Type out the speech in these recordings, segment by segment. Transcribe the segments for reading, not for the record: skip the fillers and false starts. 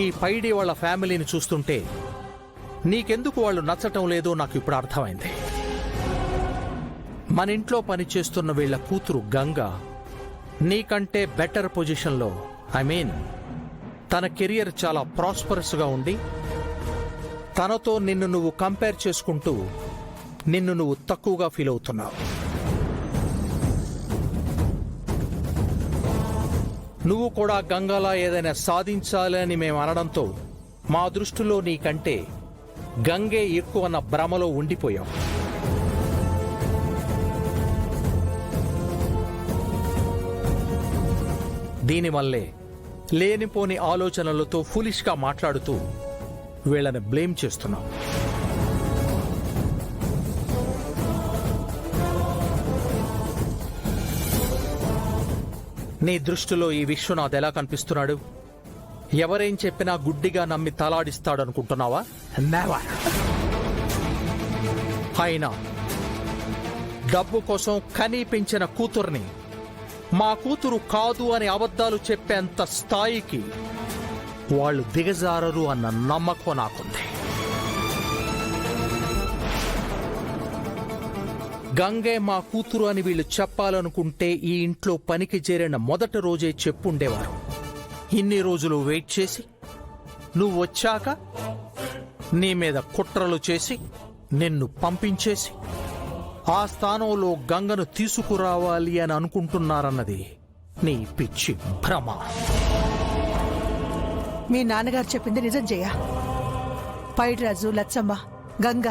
ఈ పైడి వాళ్ళ ఫ్యామిలీని చూస్తుంటే నీకెందుకు వాళ్ళు నచ్చటం లేదో నాకు ఇప్పుడు అర్థమైంది. మన ఇంట్లో పనిచేస్తున్న వీళ్ల కూతురు గంగ నీకంటే బెటర్ పొజిషన్లో, తన కెరియర్ చాలా ప్రాస్పరస్గా ఉండి తనతో నిన్ను నువ్వు కంపేర్ చేసుకుంటూ నిన్ను నువ్వు తక్కువగా ఫీల్ అవుతున్నావు. నువ్వు కూడా గంగలా ఏదైనా సాధించాలి అని మేము అనడంతో మా దృష్టిలో నీకంటే గంగే ఎక్కువన్న భ్రమలో ఉండిపోయాం. దీనివల్లే లేనిపోని ఆలోచనలతో ఫులిష్గా మాట్లాడుతూ వీళ్ళని బ్లేమ్ చేస్తున్నాం. నీ దృష్టిలో ఈ విశ్వనాథ్ ఎలా కనిపిస్తున్నాడు? ఎవరేం చెప్పినా గుడ్డిగా నమ్మి తలాడిస్తాడనుకుంటున్నావా? నెవర్. అయినా డబ్బు కోసం కనీ పెంచిన కూతుర్ని మా కూతురు కాదు అని అబద్ధాలు చెప్పేంత స్థాయికి వాళ్ళు దిగజారరు అన్న నమ్మకం నాకుంది. గంగే మా కూతురు అని వీళ్ళు చెప్పాలనుకుంటే ఈ ఇంట్లో పనికి చేరిన మొదటి రోజే చెప్పుండేవారు. ఇన్ని రోజులు వెయిట్ చేసి నువ్వు వచ్చాక నీ మీద కుట్రలు చేసి నిన్ను పంపించేసి ఆ స్థానంలో గంగను తీసుకురావాలి అని అనుకుంటున్నారన్నది నీ పిచ్చి భ్రమ. మీ నాన్నగారు చెప్పింది నిజం జయ. పైడిరాజు, లచ్చమ్మ, గంగ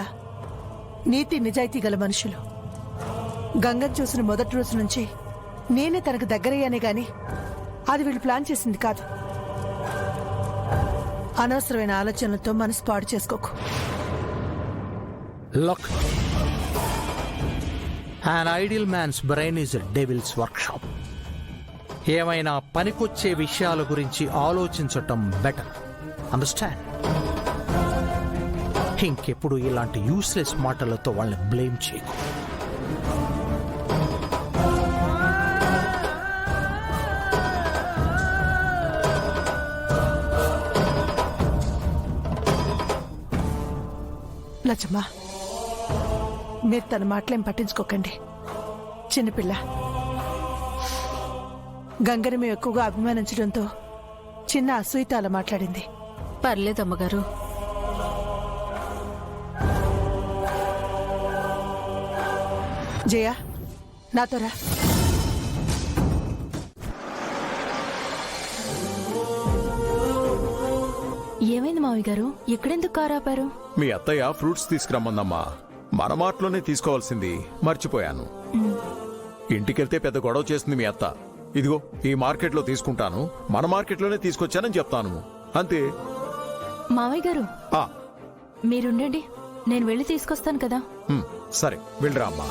నీతి నిజాయితీ గల మనుషులు. గంగను చూసిన మొదటి రోజు నుంచి నేనే తనకు దగ్గరయ్యానే గాని అది వీళ్ళు ప్లాన్ చేసింది కాదు. అనవసరమైన ఆలోచనలతో మనసు పాడు చేసుకోకు. Look, an ideal man's brain is a devil's workshop. ఏమైనా పనికొచ్చే విషయాల గురించి ఆలోచించటం బెటర్. అండర్స్టాండ్? ఇంకెప్పుడు ఇలాంటి యూస్లెస్ మాటలతో వాళ్ళని బ్లేమ్ చేయకు. లచ్చమ్మ, మీరు తన మాటలేం పట్టించుకోకండి. చిన్నపిల్ల. గంగని మేము ఎక్కువగా అభిమానించడంతో చిన్న అసూయతో అలా మాట్లాడింది. పర్లేదమ్మగారు. జయ, నాతో రా. ఏమైంది మావి గారు? ఎక్కడెందుకు కారు ఆపారు? మీ అత్తయ్య ఫ్రూట్స్ తీసుకురమ్మందమ్మా. మన మార్ట్లోనే తీసుకోవాల్సింది, మర్చిపోయాను. ఇంటికెళ్తే పెద్ద గొడవ చేస్తుంది మీ అత్త. ఇదిగో ఈ మార్కెట్లో తీసుకుంటాను, మన మార్కెట్లోనే తీసుకొచ్చానని చెప్తాను, అంతే. మావయ్య గారు మీరుండండి, నేను వెళ్ళి తీసుకొస్తాను కదా. సరే వెళ్ళరా అమ్మా.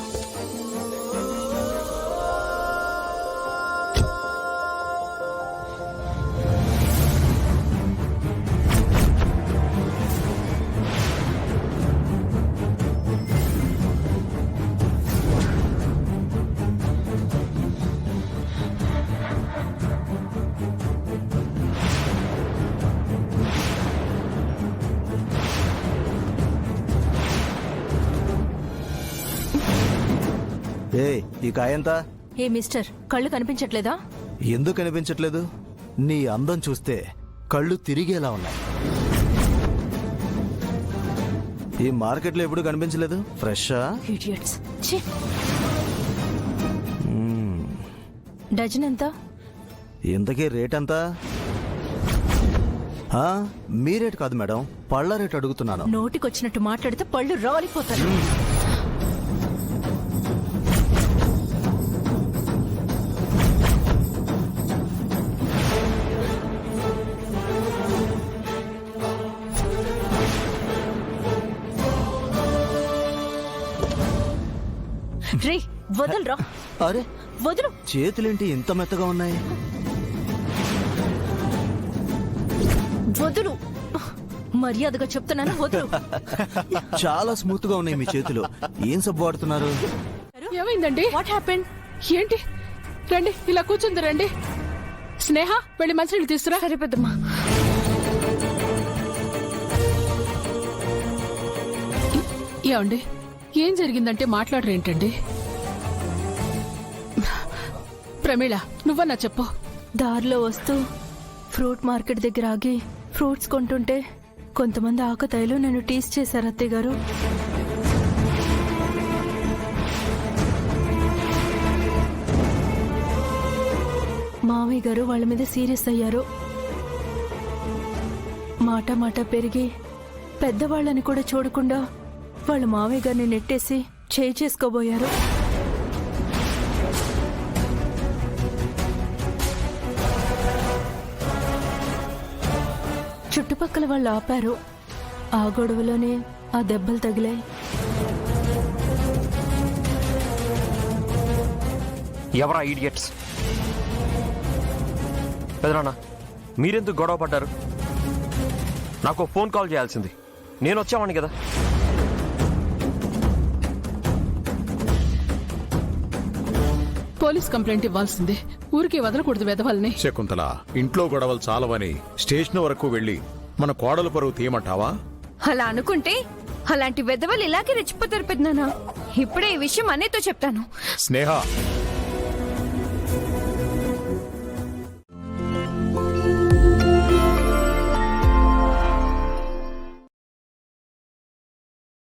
ఈ కాయ ఎంత? ఏ మిస్టర్, కళ్ళు కనిపించట్లేదా? ఎందుకు కనిపించట్లేదు? నీ అందం చూస్తే కళ్ళు తిరిగేలా ఉన్నాయి. ఈ మార్కెట్లో ఎప్పుడు కనిపించలేదు. ఫ్రెషా? ఇడియట్స్. ఛీ. డజన్ ఎంత? ఇంతకీ రేట్ ఎంత? మీ రేట్ కాదు మేడం, పళ్ళ రేట్ అడుగుతున్నాను. నోటికొచ్చినట్టు మాట్లాడితే పళ్ళు రాలిపోతాయి. రే వదలరా. అరే వదలు. చేతులేంటి ఇంత మెత్తగా ఉన్నాయి? వదులు, మర్యాదగా చెప్తున్నాను, వదులు. చాలా స్మూత్ గా ఉన్నాయి మీ చేతులు. ఏం సబ్బు వాడుతున్నారు? ఏమైందండి? What happened? ఏంటి? రండి, ఇలా కూర్చుంది. రండి. స్నేహ, వెళ్ళి మంచినీళ్ళు తీసుకురా. సరే పెద్దమ్మా. ఏమండి ఏం జరిగిందంటే మాట్లాడరేంటండి? ప్రమీళ నువ్వన్నా చెప్పు. దారిలో వస్తూ ఫ్రూట్ మార్కెట్ దగ్గర ఆగి ఫ్రూట్స్ కొంటుంటే కొంతమంది ఆకతాయిలు నన్ను టీస్ చేశారు అత్తయ్య గారు. మామయ్య గారు వాళ్ళ మీద సీరియస్ అయ్యారు. మాట మాట పెరిగి పెద్దవాళ్ళని కూడా చూడకుండా వాళ్ళ మామయ్య గారిని నెట్టేసి చేయి చేసుకోబోయారు. చుట్టుపక్కల వాళ్ళు ఆపారు. ఆ గొడవలోనే ఆ దెబ్బలు తగిలాయి. ఎవరా ఈడియట్స్? పెదనాన్న మీరెందుకు గొడవ పడ్డారు? నాకు ఫోన్ కాల్ చేయాల్సింది, నేను వచ్చామని కదా. పోలీస్ కంప్లైంట్ ఇవ్వాల్సిందే. ఊరికే వదలకూడదు వెధవల్ని. శకుంతల, ఇంట్లో గొడవలు చాలవని స్టేషన్ వరకు వెళ్ళి మన కోడలు పరువు తీయమంటావా? అలా అనుకుంటే అలాంటి వెధవలు ఇలాగే రెచ్చిపోతారు పెద్దనాన్న. ఇప్పుడే ఈ విషయం అన్నయ్యతో చెప్తాను. స్నేహ,